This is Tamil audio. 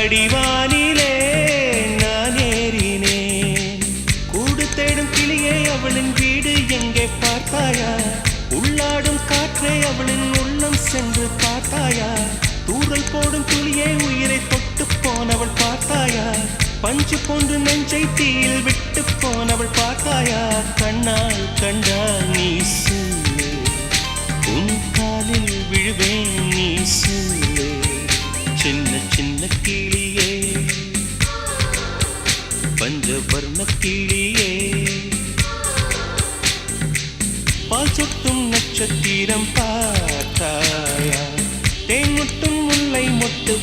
அடிவானிலே நான் ஏறினேன். கூடு தேடும் கிளியே அவளின் வீடு எங்கே பார்த்தாயா? உள்ளாடும் காற்றே அவளின் உள்ளம் சென்று பார்த்தாயா? தூரல் போடும் துளியே உயிரை தொட்டு போனவள் பார்த்தாயா? பஞ்சு போன்று நெஞ்சை தீயில் விட்டு போனவள் பார்த்தாயா? கண்ணால் கண்டால் நீ சொல்லு, உன் காலில் விழுவேன் நீ சொல்லு. சின்ன சின்ன கிளியே, பஞ்சவர்ண கிளியே, பால் சொட்டும் நட்சத்திரம் பார்த்தாயா? தேன் முட்டும் முல்லை மொட்டு